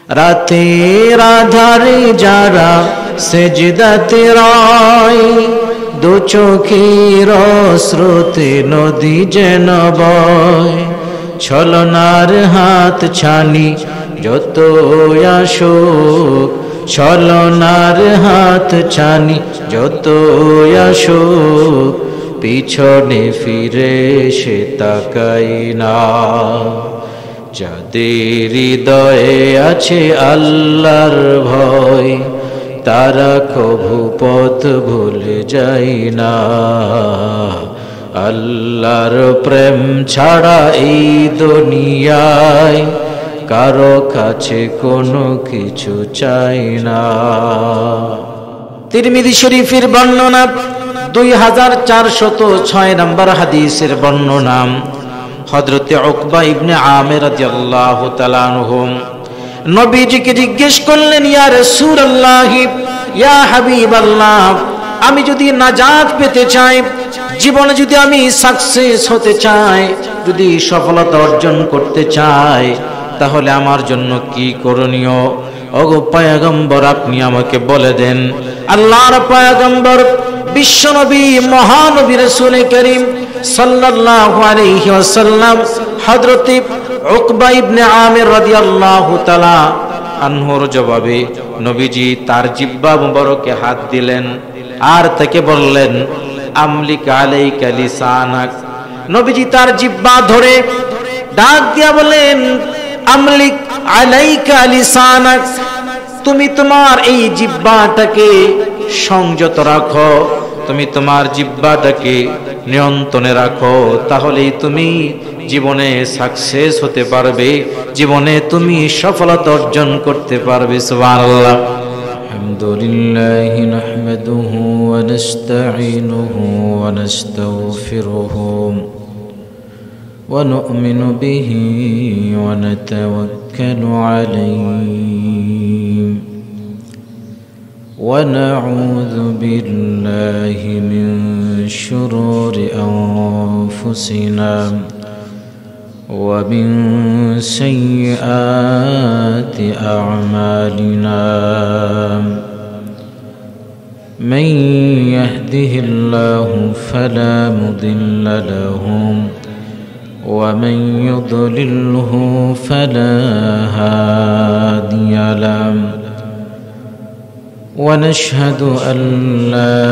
রাতের আধারে যারা সেজদাতে রয়, দু চোখের স্রোতে নদী যেন বয়। ছলনার হাত ছানি যত আসুক, ছলনার হাত ছানি যত আসুক, পিছনে ফিরে সে তাকাই না। যাদের হৃদয়ে আছে আল্লাহর ভয়, তারা কভু পথ ভুলে যায় না। আল্লাহর প্রেম ছাড়া এই দুনিয়ায় কারো কাছে কোনো কিছু চাই না। তিরমিজি শরীফের বর্ণনা 2406 নম্বর হাদিসের বর্ণনা। হযরতে উকবা ইবনে আমির রাদিয়াল্লাহু তাআলা আনহু নবীজিকে জিজ্ঞেস করলেন, ইয়া রাসূলুল্লাহ, ইয়া হাবিবাল্লাহ, আমি যদি নাজাত পেতে চাই, জীবনে যদি আমি সাকসেস হতে চাই, যদি সফলতা অর্জন করতে চাই, তাহলে আমার জন্য কি করণীয়? ওগো পয়গম্বর, আপনি আমাকে বলে দেন। আল্লাহর পয়গম্বর বিশ্বনবী মহানবী রাসূল করিম সাল্লাল্লাহু আলাইহি ওয়াসাল্লাম হযরত উকবা ইবনে আমির রাদিয়াল্লাহু তাআলা আনহুর জবাবে নবীজি তার জিহ্বা মুবারকে হাত দিলেন আর তাকে বললেন, আমলিক আলাইকা লিসানাক। নবীজি তার জিহ্বা ধরে ডাক দিয়া বলেন, আমলিক আলাইকা লিসানাক, তুমি তোমার এই জিহ্বাটাকে সংযত রাখো, তুমি তোমার জিহ্বাটাকে নিয়ন্ত্রণে রাখো, তাহলেই তুমি জীবনে সাকসেস হতে পারবে, জীবনে তুমি সফলতা অর্জন করতে পারবে। সুবহানাল্লাহ। আলহামদুলিল্লাহি নাহমাদুহু ওয়া নাস্তাঈনুহু ওয়া নাস্তাগফিরুহু ওয়া নু'মিনু বিহি ওয়া নাতাওয়াক্কালু আলাইহি ওয়া নাউযু বিল্লাহি মিন শুরুরি আনফুসিনা ওয়া মিন সাইয়্যাতি আ'মালিনা। মান ইয়াহদিহিল্লাহু ফালা মুদিল্লা লাহু ওয়া মান ইউদ্লিলহু ফালা হাদিয়া লাহু। ونشهد أن لا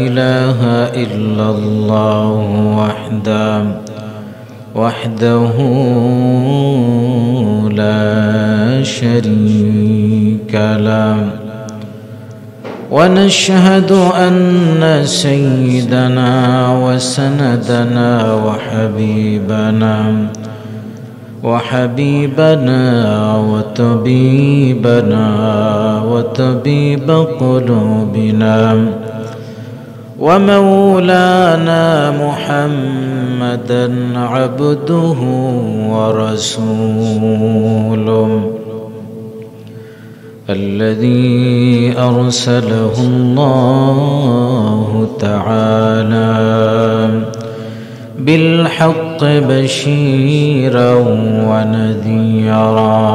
إله إلا الله وحده لا شريك له. ونشهد أن سيدنا وسندنا وحبيبنا وطبيب قلوبنا ومولانا محمدا عبده ورسوله الذي أرسله الله تعالى بالحق بشيرا ونذيرا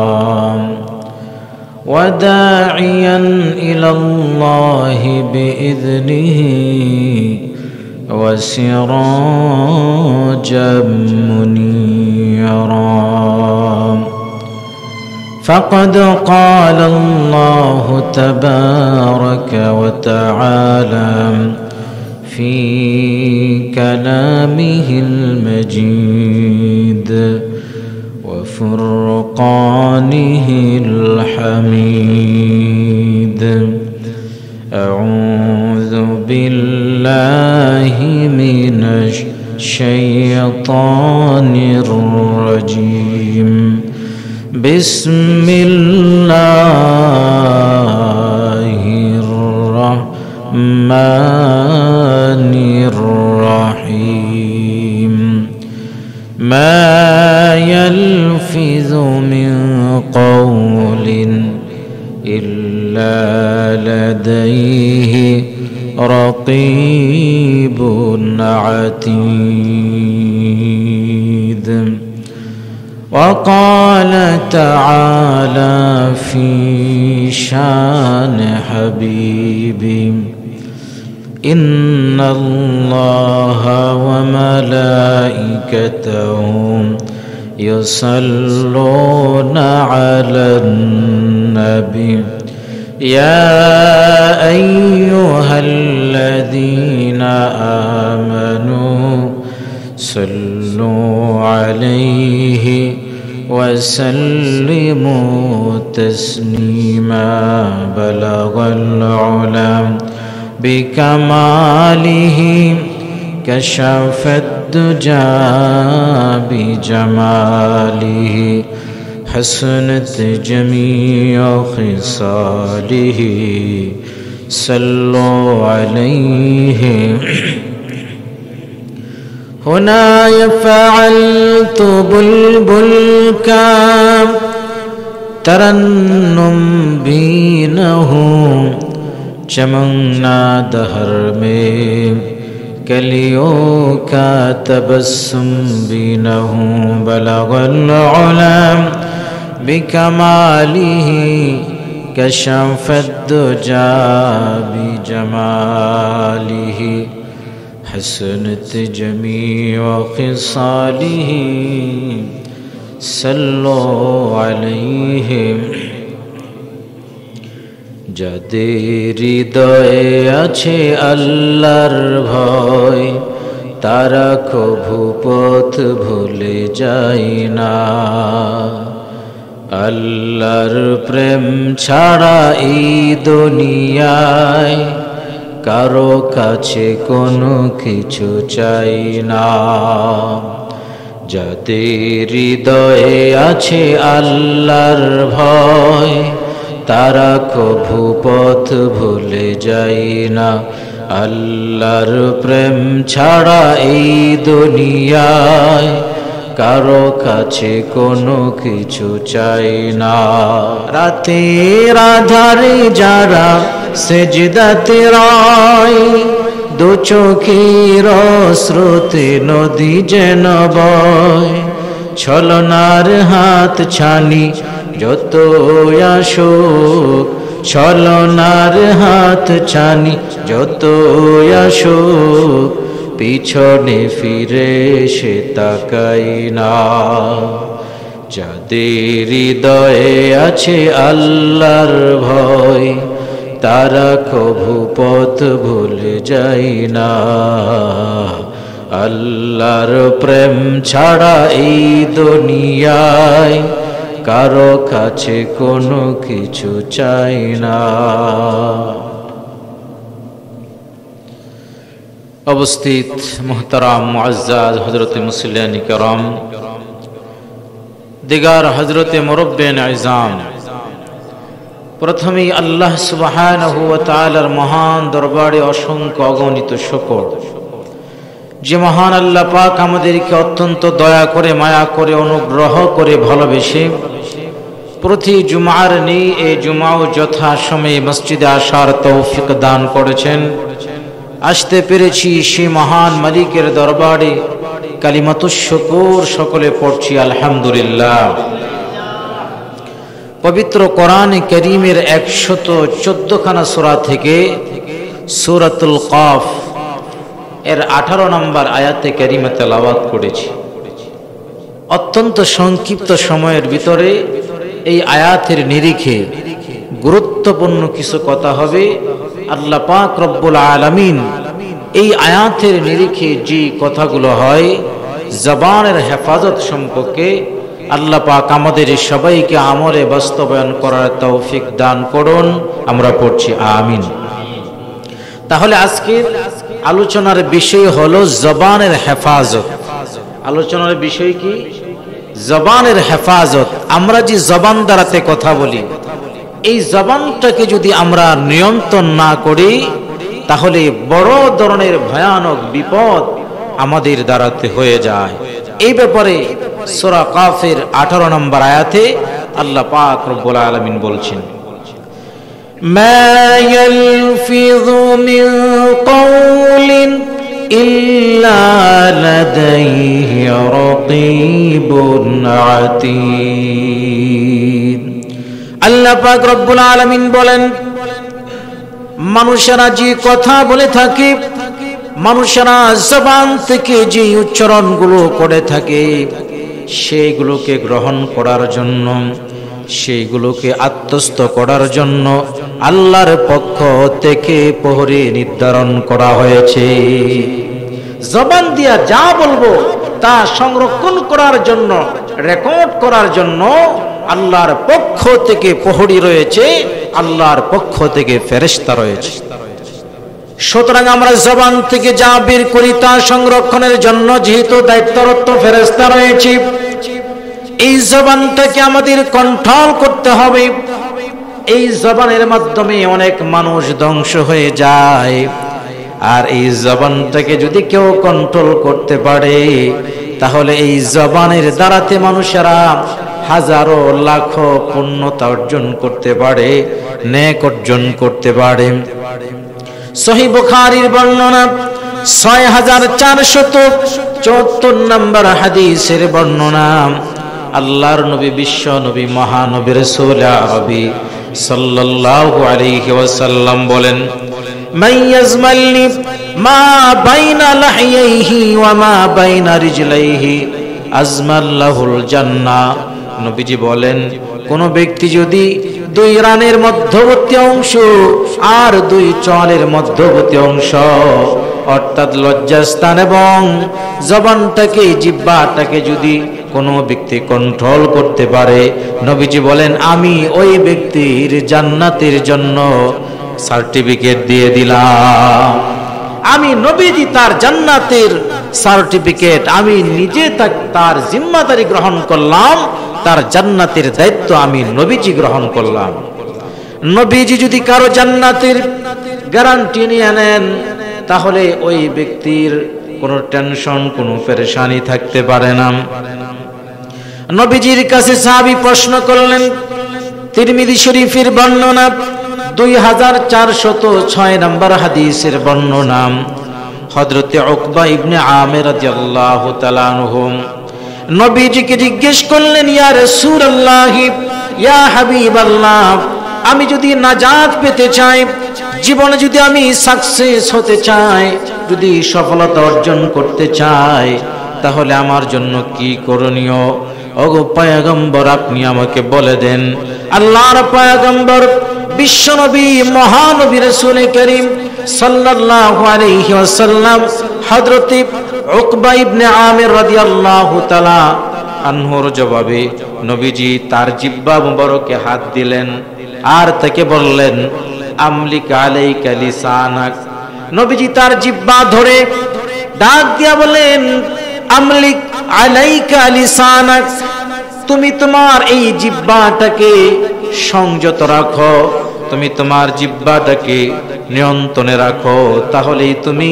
وداعيا إلى الله بإذنه وسراجا منيرا. فقد قال الله تبارك وتعالى في كلامه المجيد وفرقانه الحميد. أعوذ بالله من الشيطان الرجيم. بسم الله الرحمن الرحيم. ما يلفظ من قول إلا لديه رقيب عتيد. وقال تعالى في شان حبيبي إن الله وملائكته يصلون على النبي يا أيها الذين آمنوا صلوا عليه وسلموا تسليما بلغ العلا بكماله كشف الدجى بجماله حسنت جميع خصاله صلوا عليه هنا فعلت بلبل کا ترنم بینہ چمنگنا دہر میں کلیوں کا تبسم بینہ بلغ العلا بکمالہ کشف الدجى بجمالہ حسنت جميع خصاله صلوا عليه যাদের হৃদয়ে আছে আল্লাহর ভয় তারা কভু পথ ভুলে যায় না আল্লাহর প্রেম ছাড়া এই দুনিয়ায় কারো কাছে কোনো কিছু চাই না যাদের হৃদয়ে আছে আল্লাহর ভয় তারা কভু পথ ভুলে যায় না আল্লাহর প্রেম ছাড়া এই দুনিয়ায় কারো কাছে কোনো কিছু চাই না রাতের আধারে যারা সেজদাতে রয় দু চোখের স্রোতে নদী যেন বয় ছলনার হাত ছানি যত আসুক ছলনার হাত ছানি যত আসুক পিছনে ফিরে সে তাকাই না যাদের হৃদয়ে আছে আল্লাহর ভয় তারা কভু পথ ভুলে যায় না আল্লাহর প্রেম ছাড়া এই দুনিয়ায় কারো কাছে কোনো কিছু চাই না অবস্থিত মুহতারাম মুআজ্জাজ হযরত মুসল্লিয়ান কিরাম দিগার হযরত মুরব্বিয়ান ইজাম প্রথমেই আল্লাহ সুবহানাহু ওয়া তাআলার মহান দরবারে অসংখ্য অগণিত শুকর যে মহান আল্লাহ পাক আমাদেরকে অত্যন্ত দয়া করে মায়া করে অনুগ্রহ করে ভালোবেসে প্রতি জুমার নেই এই জুমাও যথাসময়ে মসজিদে আসার তৌফিক দান করেছেন আসতে পেরেছি সেই মহান মালিকের দরবারে কালিমাতুশ শুকর সকলে পড়ছি আলহামদুলিল্লাহ পবিত্র কোরআনে কারীমের 114 খানা সূরা থেকে সূরাতুল কাফ এর 18 নম্বর আয়াতে কারীমা তেলাওয়াত করেছি অত্যন্ত সংক্ষিপ্ত সময়ের ভিতরে এই আয়াতের নিরিখে গুরুত্বপূর্ণ কিছু কথা হবে আল্লাহ পাক রব্বুল আলামিন এই আয়াতের নিরিখে যে কথাগুলো হয় জবানের হেফাজত সম্পর্কে আল্লাহ পাক আমাদের সবাইকে আমলে বাস্তবায়ন করার তৌফিক দান করুন আমরা পড়ছি আমিন তাহলে আজকের আলোচনার বিষয় হলো জবানের হেফাজত আলোচনার বিষয় কি জবানের হেফাজত আমরা যে জবান দ্বারাতে কথা বলি এই জবানটাকে যদি আমরা নিয়ন্ত্রণ না করি তাহলে বড় ধরনের ভয়ানক বিপদ আমাদের দ্বারাতে হয়ে যায় এই ব্যাপারে সূরা কাফের 18 নম্বর আয়াতে আল্লাহ পাক রব্বুল আলামিন বলছেন মা ইয়ালফিযু মিন কওলিন ইল্লা লাদাইহি রাকীবুন আতীদ আল্লাহ পাক রব্বুল আলামিন বলেন, মানুষেরা যে কথা বলে থাকে, মানুষেরা জবান থেকে যে উচ্চারণগুলো করে থাকে, সেইগুলোকে গ্রহণ করার জন্য, সেইগুলোকে আত্মস্থ করার জন্য আল্লাহর পক্ষ থেকে প্রহরী নির্ধারণ করা হয়েছে। জবান দিয়া যা বলবো তা সংরক্ষণ করার জন্য, রেকর্ড করার জন্য আল্লাহর পক্ষ থেকে প্রহরী রয়েছে, আল্লাহর পক্ষ থেকে ফেরেশতা রয়েছে। সুতরাং আমরা জবান থেকে যা বের করি তা সংরক্ষণের জন্য যেহেতু দায়িত্বরত ফেরেশতা রয়েছে, এই জবানটাকে আমাদের কন্ট্রোল করতে হবে। এই জবানের মাধ্যমে অনেক মানুষ ধ্বংস হয়ে যায়, আর এই জবানটাকে যদি কেউ কন্ট্রোল করতে পারে তাহলে এই জবানের দ্বারাতে মানুষেরা হাজারো লাখো পুণ্যতা অর্জন করতে পারে, নেক অর্জন করতে পারে। সহিহ বুখারীর বর্ণনা 6474 নম্বর হাদিসের বর্ণনা। আল্লাহর নবী, বিশ্ব নবী, মহানবী রাসূল আরবী সাল্লাল্লাহু আলাইহি ওয়াসাল্লাম বলেন, মান ইয়াজমালনি মা বাইনা লাহইহি ওয়া মা বাইনা রিজলাইহি আজমাল্লাহুল জান্নাহ। নবীজি বলেন, কোন ব্যক্তি যদি দুই রানের মধ্যবর্তী অংশ আর দুই চলের মধ্যবর্তী অংশ অর্থাৎ লজ্জাস্থান এবং জবানটাকে, জিহ্বাটাকে যদি কোনো ব্যক্তি কন্ট্রোল করতে পারে, নবীজি বলেন আমি ওই ব্যক্তির জান্নাতের জন্য সার্টিফিকেট দিয়ে দিলাম। আমি নবীজি তার জান্নাতের সার্টিফিকেট আমি নিজে তার জিম্মাদারি গ্রহণ করলাম, তার জান্নাতের দায়িত্ব আমি নবীজি গ্রহণ করলাম। নবীজি যদি কারো জান্নাতের গ্যারান্টি নিয়ে নেন তাহলে ওই ব্যক্তির কোনো টেনশন, কোনো পেরেশানি থাকতে পারে না। নবীজির কাছে সাহাবী প্রশ্ন করলেন, তিরমিজি শরীফের বর্ণনা 2406 নম্বর হাদিসের বর্ণনা। হযরতে উকবা ইবনে আমির রাদিয়াল্লাহু তাআলা আনহু নবীজিকে জিজ্ঞেস করলেন, ইয়া রাসূলুল্লাহ, ইয়া হাবিবাল্লাহ, আমি যদি নাজাত পেতে চাই, জীবনে যদি আমি সাকসেস হতে চাই, যদি সফলতা অর্জন করতে চাই, তাহলে আমার জন্য কি করণীয়? ওগো পয়গম্বর, আপনি আমাকে বলে দেন। আল্লাহর পয়গম্বর বিশ্বনবী মহানবী রাসূল করিম সাল্লাল্লাহু আলাইহি ওয়াসাল্লাম হযরত উকবা ইবনে আমির রাদিয়াল্লাহু তাআলা আনহুর জবাবে নবীজি তার জিহ্বা মুবারকে হাত দিলেন আর তাকে বললেন, আমলিক আলাইকা লিসানাক। নবীজি তার জিহ্বা ধরে ডাক দিয়া বলেন, আমলিক আলাইকা লিসানাক, তুমি তোমার এই জিহ্বাটাকে সংযত রাখো, তুমি তোমার জিহ্বাটাকে নিয়ন্ত্রণে রাখো, তাহলেই তুমি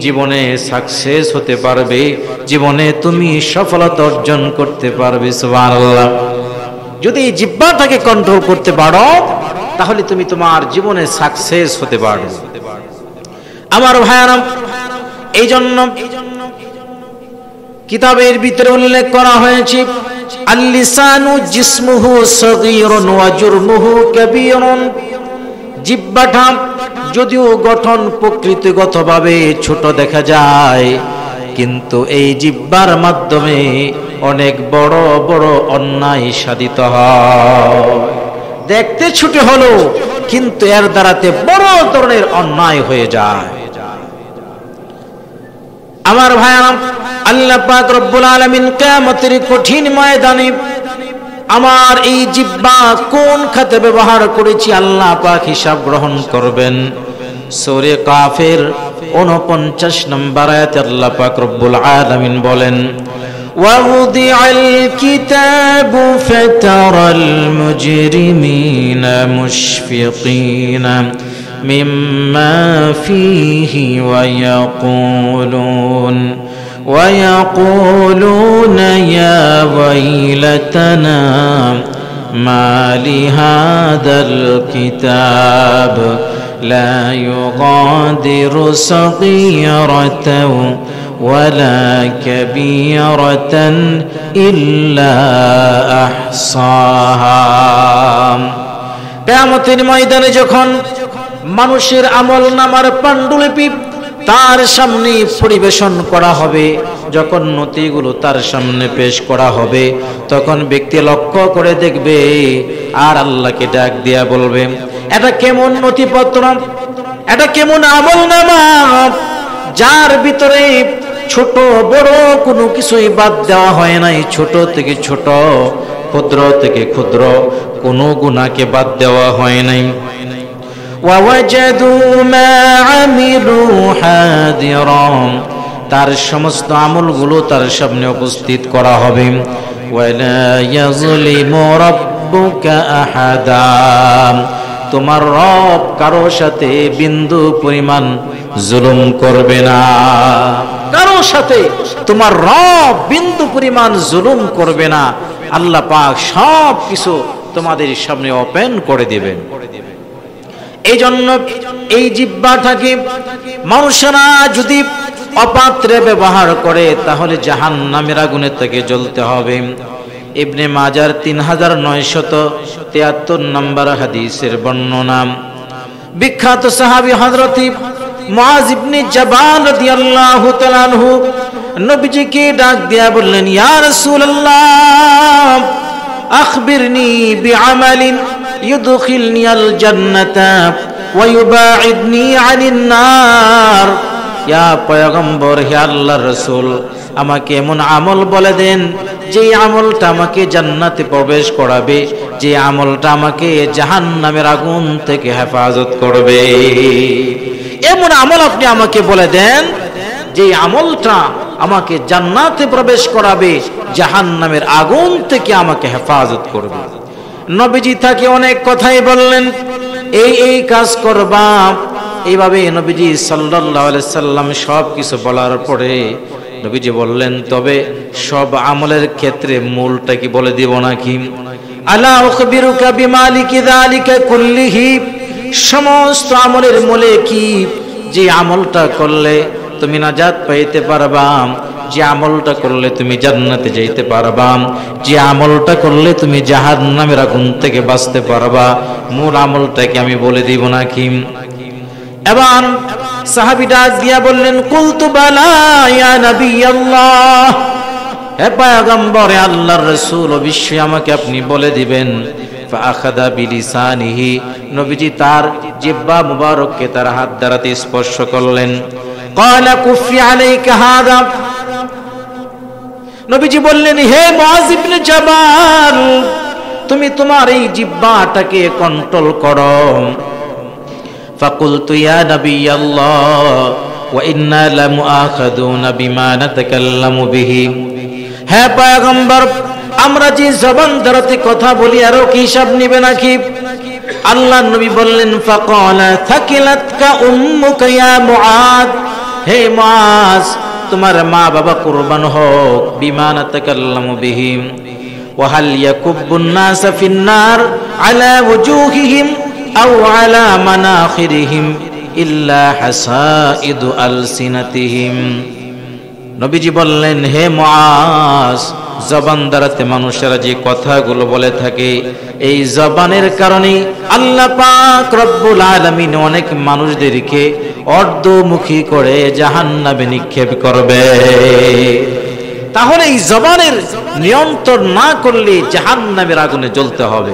জীবনে সাকসেস হতে পারবে, জীবনে তুমি সফলতা অর্জন করতে পারবে। সুবহানাল্লাহ। যদি এই জিহ্বাটাকে কন্ট্রোল করতে পারো তাহলে তুমি তোমার জীবনে সাকসেস হতে পারবে। আমার ভাইয়ারা, এই জন্য কিতাবের ভিতরে উল্লেখ করা হয়েছে, আল-লিসানু জিসমুহু সগীরুন ওয়া জুরমুহু কাবীরুন। জিহ্বাটা যদিও গঠন প্রকৃতিগতভাবে ছোট দেখা যায়, কিন্তু এই জিহ্বার মাধ্যমে অনেক বড় বড় অন্যায় সাধিত হয়। দেখতে ছোট হলো কিন্তু এর দ্বারাতে বড় ধরনের অন্যায় হয়ে যায়। আমার ভাইরা, আল্লাহ পাক রব্বুল আলামিন কিয়ামতের কঠিন ময়দানে আমার এই জিহ্বা কোন খাতে ব্যবহার করেছি আল্লাহ পাক হিসাব গ্রহণ করবেন। সূরা কাফের 49 নম্বর আয়াতে আল্লাহ পাক রব্বুল আলামিন বলেন, ওয়াউদিআল কিতাবু ফাতারাল মুজরিমিনা মুশফিকিনা মিম্মা ফীহি ويقولون يا ويلتنا ما لهذا الكتاب لا يغادر صغيرة ولا كبيرة إلا أحصاها কিয়ামতের ময়দানে যখন মানুষের আমলনামার পাণ্ডুলিপি তার সামনে পরিবেশন করা হবে, যখন নথিগুলো তার সামনে পেশ করা হবে, তখন ব্যক্তি লক্ষ্য করে দেখবে আর আল্লাহকে ডাক দিয়া বলবে, এটা কেমন নথিপত্র, এটা কেমন আমলনামা, যার ভিতরে ছোট বড় কোনো কিছুই বাদ দেওয়া হয় নাই, ছোট থেকে ছোট, ক্ষুদ্র থেকে ক্ষুদ্র কোনো গুনাহকে বাদ দেওয়া হয় নাই। ওয়াওয়াজাদু মা আমিলু হাদিরা, তার সমস্ত আমলগুলো তার সামনে উপস্থিত করা হবে। ওয়ালা ইয়াজলিমু রাব্বুকা আহাদা, তোমার রব কারো সাথে বিন্দু পরিমাণ জুলুম করবে না, কারো সাথে তোমার রব বিন্দু পরিমাণ জুলুম করবে না। আল্লাহ পাক সব কিছু তোমাদের সামনে ওপেন করে দিবেন। এই জন্য এই জিহ্বাটাকে মানুষেরা যদি অপাত্রে ব্যবহার করে তাহলে জাহান্নামের আগুনে থেকে জ্বলতে হবে। ইবনে মাজার 3973 নম্বর হাদিসের বর্ণনা। বিখ্যাত সাহাবী হযরত মুআজ ইবনে জাবাল রাদিয়াল্লাহু তাআলা আনহু নবীজিকে ডাক দিয়া বললেন, ইয়া রাসূলুল্লাহ আখবিরনি বিআমালিন ইউদখিলনি আল জান্নাতা ওয়া ইউবাইদনি আনিন নার। ইয়া পয়গম্বর, হে আল্লাহর রাসূল, আমাকে এমন আমল বলে দেন যে আমলটা আমাকে জান্নাতে প্রবেশ করাবে, যে আমলটা আমাকে জাহান্নামের আগুন থেকে হেফাজত করবে। এমন আমল আপনি আমাকে বলে দেন যে আমলটা আমাকে জান্নাতে প্রবেশ করাবে, জাহান্নামের আগুন থেকে আমাকে হেফাজত করবে। নবীজি তাকে অনেক কথাই বললেন, এই কাজ করবা। এইভাবে নবীজি সাল্লাল্লাহু আলাইহি সাল্লাম সব কিছু বলার পরে নবীজি বললেন, তবে সব আমলের ক্ষেত্রে মূলটা কি বলে দিব নাকি? আলা উখবিরুকা বিমালিকি যালিকা কুল্লিহি, সমস্ত আমলের মূলে কি? যে আমলটা করলে তুমি নাজাত পাইতে পারবা, যে আমলটা করলে তুমি জান্নাতে যাইতে পারবা, যে আমলটা করলে তুমি জাহান্নামের আগুন থেকে বাঁচতে পারবা, মূল আমলটাকে আমি বলে দিব নাকি? এবার সাহাবী ডাক দিয়া বললেন, কুলতু বালা ইয়া নবিয়াল্লাহ, হে পয়গম্বর আল্লাহর রাসূল, অবশ্যই আমাকে আপনি বলে দিবেন। ফাআখাযা বিলিসানিহি, নবীজি তার জিহ্বা মুবারককে তার হাত দ্বারাতে স্পর্শ করলেন। ক্বালা কুফি আলাইকা হাযা, নবীজি বললেন, হে মুআজ ইবনে জাবাল, তুমি তোমার এই জিহ্বাটাকে কন্ট্রোল করো। ফাকুলতু ইয়া নবিয়াল্লাহ ওয়া ইন্না লামুআখাযুনা বিমা নাতাকাল্লামু বিহি, হে পয়গম্বর, আমরা যে জবান দ্বারাতে কথা বলি আরো কি হিসাব নিবে নাকি? আল্লাহর নবী বললেন, ফাকালা থাকিলাতকা উম্মুকা ইয়া মুআদ, হে মুআজ, তোমার মা বাবা কুরবান হোক, বিমা নাতাকাল্লামু বিহি। ওয়া হাল ইয়াকুব্বুন নাসা ফিন্নার আলা ওয়ুজুহিহিম আও আলা মানাখিরিহিম ইল্লা হাসাইদু আলসিনাতিহিম। নবীজি বললেন, হে মুআজ, জবান দ্বারাতে মানুষেরা যে কথাগুলো বলে থাকে, এই জবানের কারণে আল্লাহ পাক রব্বুল আলামিন অনেক মানুষদেরকে অর্ধমুখী করে জাহান্নামে নিক্ষেপ করবে। তাহলে এই জবানের নিয়ন্ত্রণ না করলে জাহান্নামের আগুনে জ্বলতে হবে।